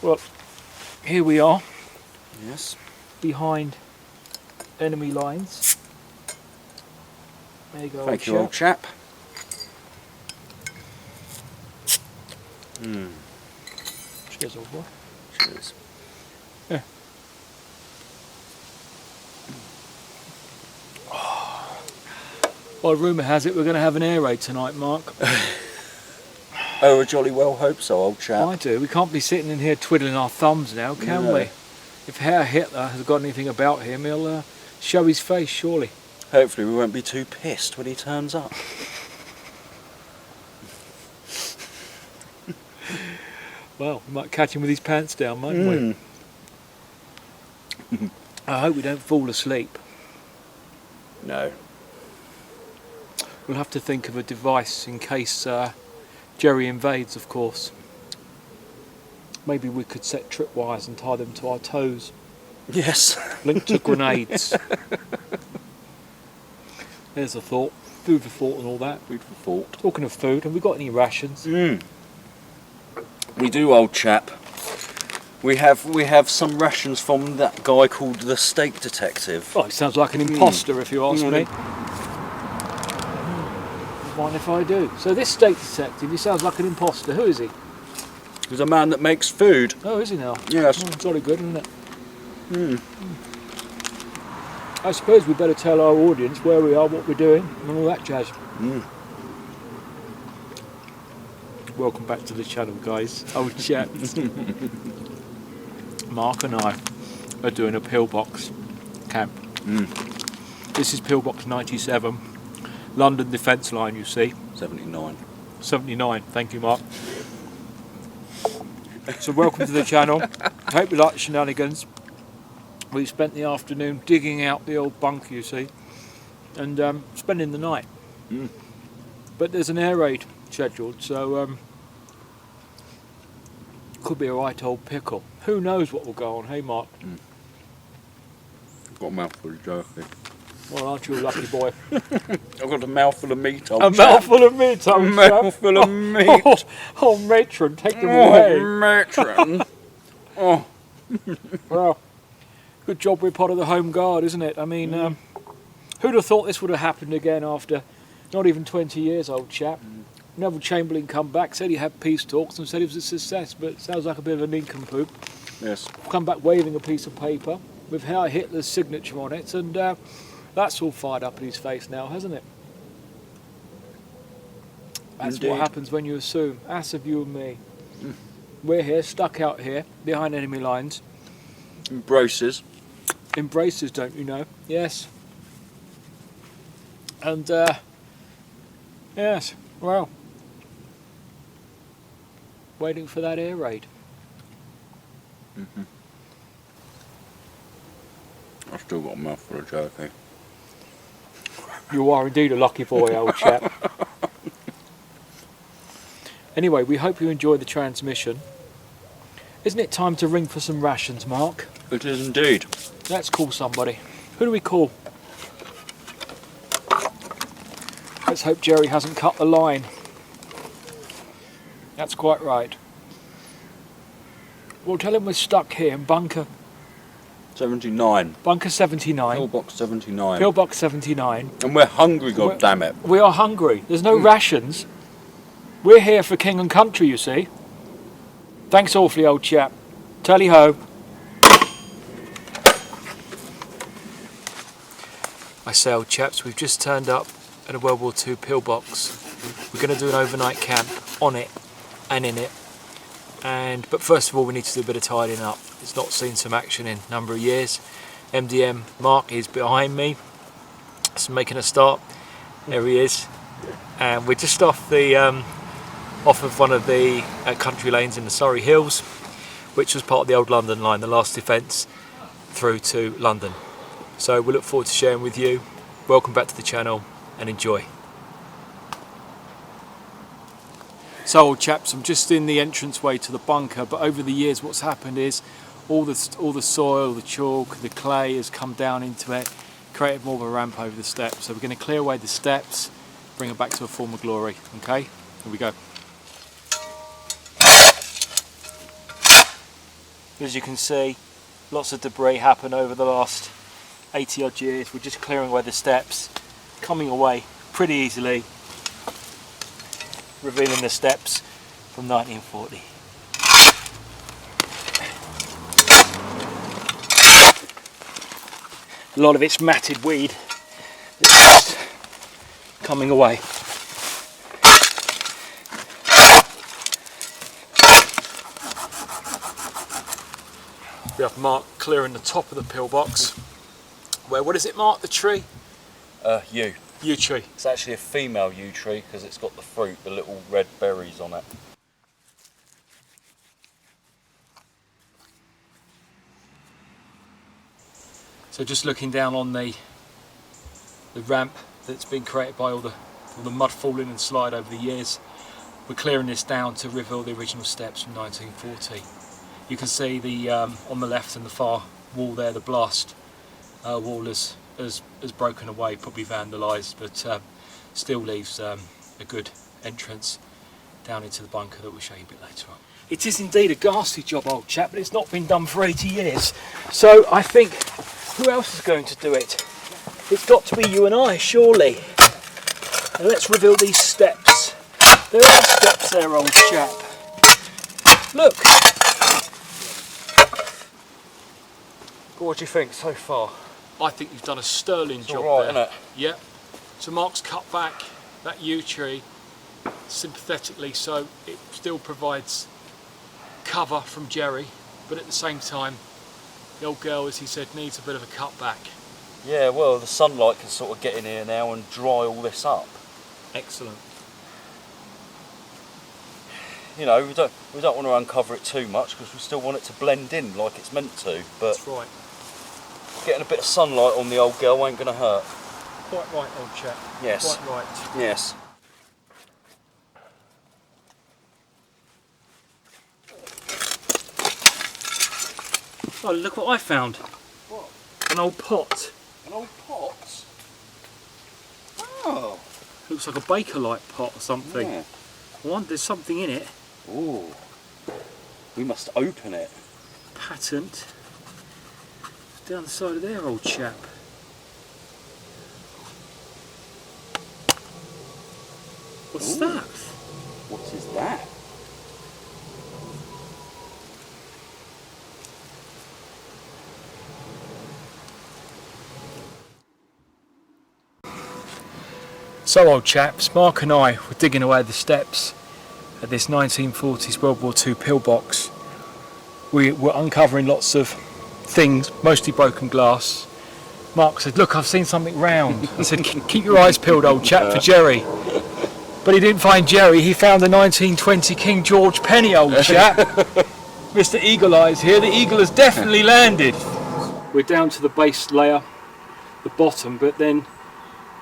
Well, here we are. Yes. Behind enemy lines. There you go. Thank you, old chap. Cheers, old boy. Cheers. Yeah. Well, rumour has it we're going to have an air raid tonight, Mark. Oh, I jolly well hope so, old chap. I do. We can't be sitting in here twiddling our thumbs now, can No. we? If Herr Hitler has got anything about him, he'll show his face, surely. Hopefully we won't be too pissed when he turns up. Well, we might catch him with his pants down, mightn't we? I hope we don't fall asleep. No. We'll have to think of a device in case Jerry invades, of course. Maybe we could set tripwires and tie them to our toes, Yes. linked to grenades. There's a thought. Food for thought and all that. Food for thought. Talking of food, have we got any rations? We do, old chap. We have some rations from that guy called the Steak Detective. Oh, he sounds like an imposter, if you ask me. Mind if I do? So this State Detective, he sounds like an imposter. Who is he? He's a man that makes food. Oh, is he now? Yes. Oh, jolly good, isn't it? I suppose we better tell our audience where we are, what we're doing, and all that jazz. Welcome back to the channel, guys. Old chaps. Mark and I are doing a pillbox camp. This is pillbox 97, London Defence Line, you see. 79. 79, thank you, Mark. So welcome to the channel. I hope you like the shenanigans. We spent the afternoon digging out the old bunker, you see, and spending the night. But there's an air raid scheduled, so could be a right old pickle. Who knows what will go on, hey Mark? I've got a mouthful of jerky. Well, aren't you a lucky boy? I've got a mouthful of meat, old A chap. mouthful of meat, old A mouthful of meat. Oh, matron, take them away. Matron. Oh. Well, good job we're part of the Home Guard, isn't it? I mean, who'd have thought this would have happened again after not even 20 years, old chap? Neville Chamberlain come back, said he had peace talks and said it was a success, but it sounds like a bit of a nincompoop. Yes. Come back waving a piece of paper with Herr Hitler's signature on it, and that's all fired up in his face now, hasn't it? That's Indeed. what happens when you assume. Ass of you and me. We're here, stuck out here, behind enemy lines. Braces. In braces, don't you know? Yes. And, yes, well, waiting for that air raid. I've still got a mouthful of jerky. You are indeed a lucky boy, old chap. Anyway, we hope you enjoyed the transmission. Isn't it time to ring for some rations, Mark? It is indeed. Let's call somebody. Who do we call? Let's hope Jerry hasn't cut the line. That's quite right. We'll tell him we're stuck here in bunker 79. Bunker 79. Pillbox 79. Pillbox 79. And we're hungry, goddammit. We are hungry. There's no rations. We're here for king and country, you see. Thanks awfully, old chap. Tally-ho. I say, old chaps, we've just turned up at a World War II pillbox. We're going to do an overnight camp on it and in it. But first of all, we need to do a bit of tidying up. It's not seen some action in a number of years. MDM Mark is behind me. It's making a start. There he is. And we're just off of one of the country lanes in the Surrey Hills, which was part of the old London line, the last defence through to London. So we look forward to sharing with you. Welcome back to the channel and enjoy. So, old chaps, I'm just in the entranceway to the bunker, but over the years what's happened is all the soil, the chalk, the clay has come down into it, created more of a ramp over the steps. So we're going to clear away the steps, bring it back to a form of glory. Okay, here we go. As you can see, lots of debris happened over the last 80 odd years. We're just clearing away the steps, coming away pretty easily, revealing the steps from 1940. A lot of it's matted weed that's just coming away. We have Mark clearing the top of the pillbox. Where, what is it, Mark, the tree? Yew. Yew tree. It's actually a female yew tree because it's got the fruit, the little red berries on it. So just looking down on the ramp that's been created by all the mud falling and slide over the years, we're clearing this down to reveal the original steps from 1940. You can see the on the left and the far wall there, the blast wall has broken away, probably vandalised, but still leaves a good entrance down into the bunker that we'll show you a bit later on. It is indeed a ghastly job, old chap, but it's not been done for 80 years. So I think, who else is going to do it? It's got to be you and I, surely. Now let's reveal these steps. There are steps there, old chap. Look. What do you think so far? I think you've done a sterling job all right, there. isn't it? Yeah. So Mark's cut back that yew tree sympathetically, so it still provides cover from Jerry, but at the same time, the old girl, as he said, needs a bit of a cut back. Yeah, well, the sunlight can sort of get in here now and dry all this up. Excellent. You know, we don't want to uncover it too much because we still want it to blend in like it's meant to. But that's right. Getting a bit of sunlight on the old girl ain't going to hurt. Quite right, old chap. Yes. Quite right. Yes. Oh, look what I found. What? An old pot. An old pot? Oh. Looks like a Baker-like pot or something. Yeah. I wonder, there's something in it. Ooh. We must open it. Patent. Down the side of there, old chap. What's Ooh. that? What is that? So, old chaps, Mark and I were digging away the steps at this 1940s World War II pillbox. We were uncovering lots of things, mostly broken glass. Mark said, "Look, I've seen something round." I said, "Keep your eyes peeled, old chap, for Jerry." But he didn't find Jerry, he found the 1920 King George penny, old chap. Mr. Eagle Eyes here, the eagle has definitely landed. We're down to the base layer, the bottom, but then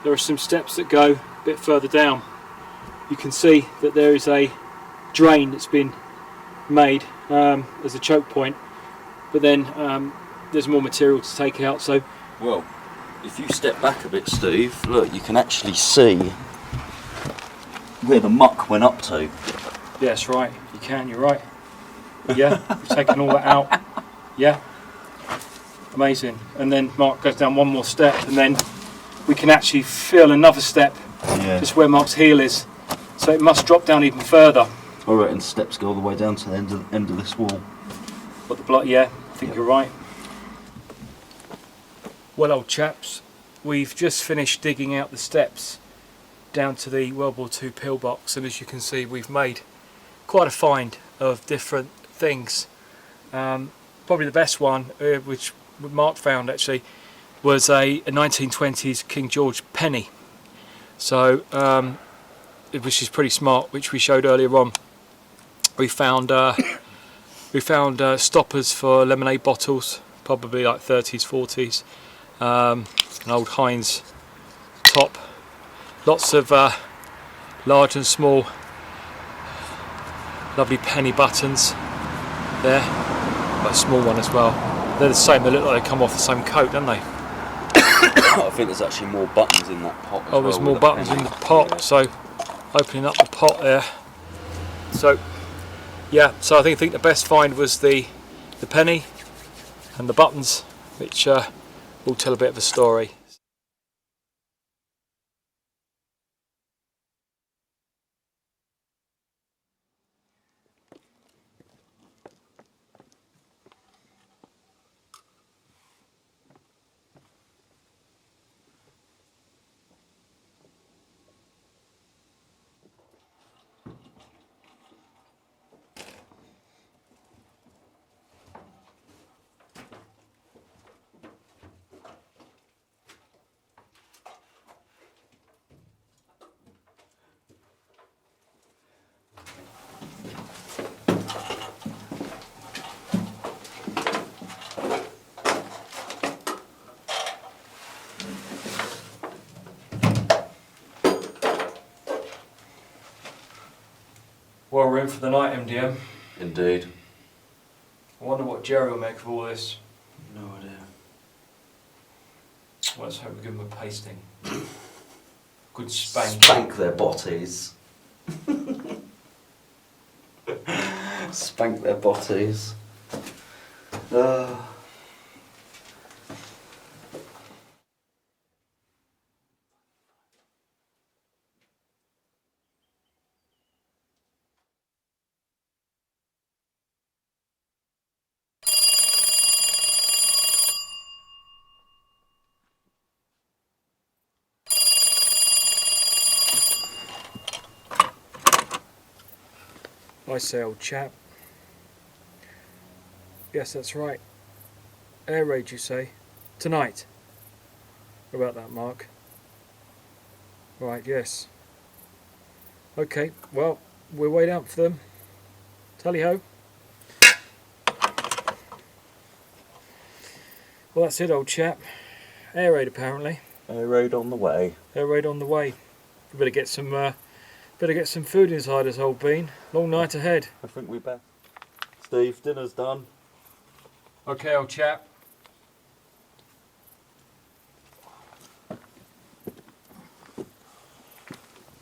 there are some steps that go a bit further down. You can see that there is a drain that's been made as a choke point, but then there's more material to take out. So, well, if you step back a bit, Steve, look, you can actually see where the muck went up to. yeah, that's right, you can, you're right. Yeah, we've taken all that out. Yeah, amazing. And then Mark goes down one more step, and then we can actually feel another step just where Mark's heel is. So it must drop down even further. I reckon steps go all the way down to the end of this wall. What the block? Yeah, I think you're right. Well, old chaps, we've just finished digging out the steps down to the World War II pillbox, and as you can see, we've made quite a find of different things. Probably the best one, which Mark found actually, was a 1920s King George penny. So, which is pretty smart, which we showed earlier on. We found stoppers for lemonade bottles, probably like 30s, 40s. An old Heinz top. Lots of large and small, lovely penny buttons there. But a small one as well. They're the same. They look like they come off the same coat, don't they? I think there's actually more buttons in that pot as oh, there's well, more buttons in the pot. Yeah. So, opening up the pot there. So, yeah. So I think the best find was the the penny and the buttons, which will tell a bit of a story. Well, we're in for the night, MDM. Indeed. I wonder what Jerry will make of all this. No idea. Well, let's hope we give him a pasting. Good spank. Spank their botties. Spank their botties. I say, old chap. Yes, that's right. Air raid, you say? Tonight? About that, Mark. Right, yes. Okay, well, we'll wait out for them. Tally-ho. Well, that's it, old chap. Air raid, apparently. Air raid on the way. Air raid on the way. We better get some food inside us, old bean. Long night ahead. I think we better. Steve, dinner's done. Okay, old chap.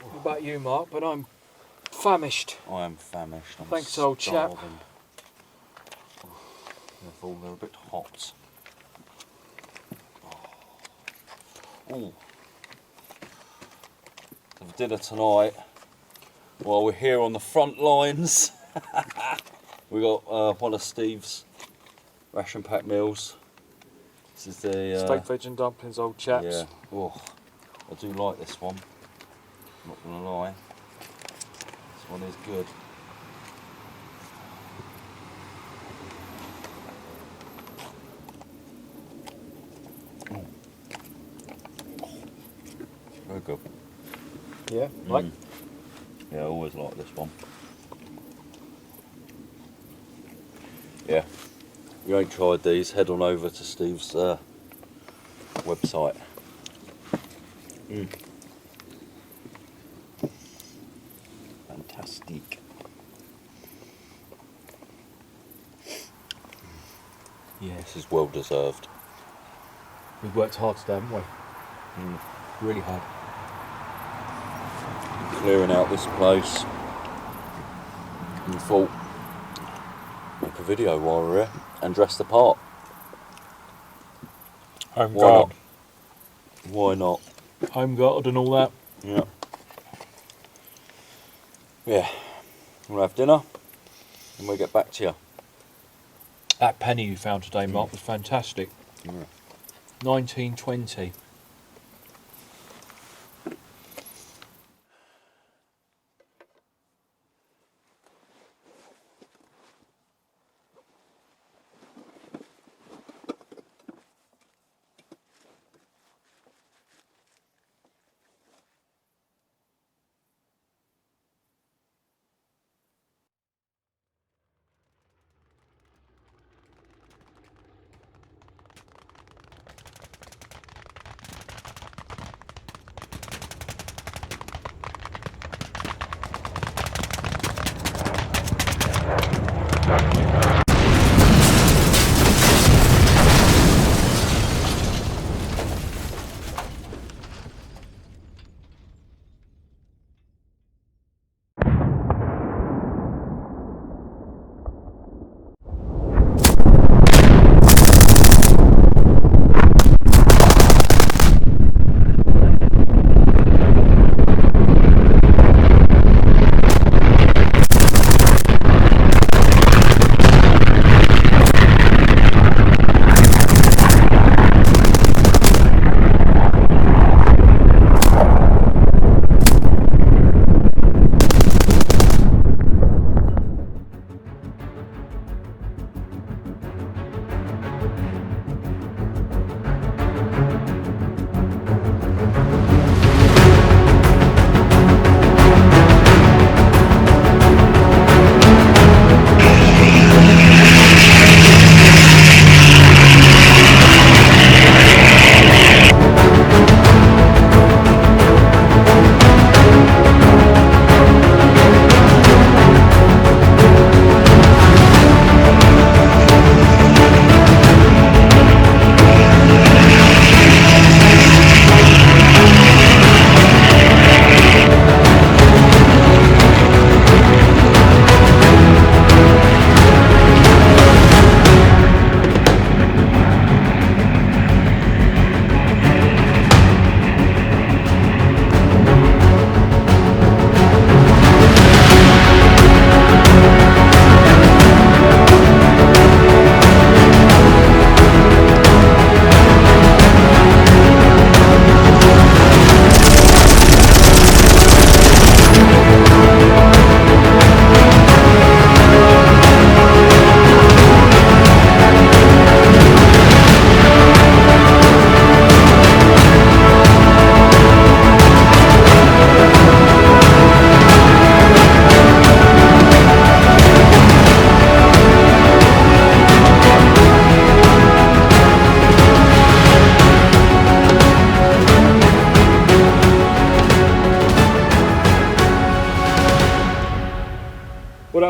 What about you, Mark? But I'm famished. I am famished. I'm Thanks, old chap. starving. Therefore, they're a bit hot. Ooh. For dinner tonight, while we're here on the front lines, we got one of Steve's ration pack meals. This is the Steak, veg and dumplings, old chaps. yeah. Oh, I do like this one. I'm not gonna lie. This one is good. Very good. Yeah, like? Yeah, I always like this one. Yeah, if you ain't tried these, head on over to Steve's website. Fantastic. Yeah. This is well deserved. We've worked hard today, haven't we? Really hard. Clearing out this place. And thought, make a video while we're here and dress the part. Home Why guard. not? Why not? Home guard and all that. Yeah. Yeah. We'll have dinner and we'll get back to you. That penny you found today, Mark, was fantastic. Yeah. 1920.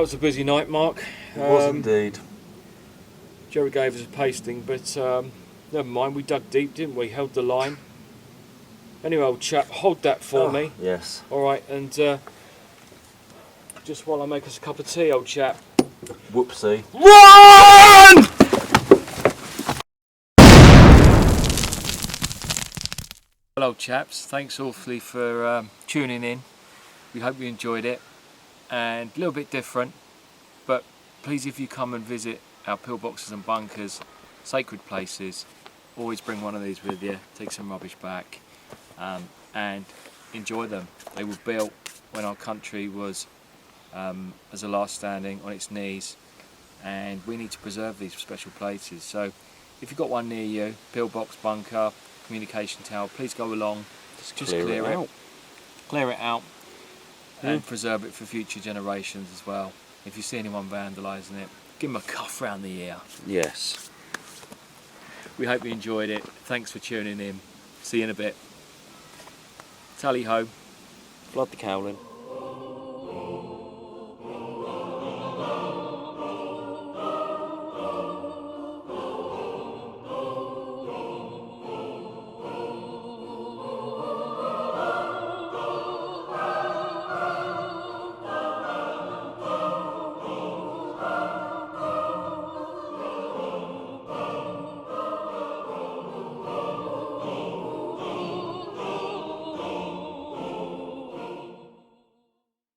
was a busy night, Mark. It was indeed. Jerry gave us a pasting, but never mind, we dug deep, didn't we? Held the line. Anyway, old chap, hold that for me. Yes. Alright, and just while I make us a cup of tea, old chap. Whoopsie. RUN! Hello chaps, thanks awfully for tuning in. We hope you enjoyed it, and a little bit different, but please, if you come and visit our pillboxes and bunkers, sacred places, always bring one of these with you, take some rubbish back, and enjoy them. They were built when our country was as a last standing on its knees, and we need to preserve these special places. So if you've got one near you, pillbox, bunker, communication tower, please go along, just clear it out. Clear it out and preserve it for future generations as well. If you see anyone vandalising it, give them a cuff round the ear. Yes. We hope you enjoyed it. Thanks for tuning in. See you in a bit. Tally ho. Flood the cowling.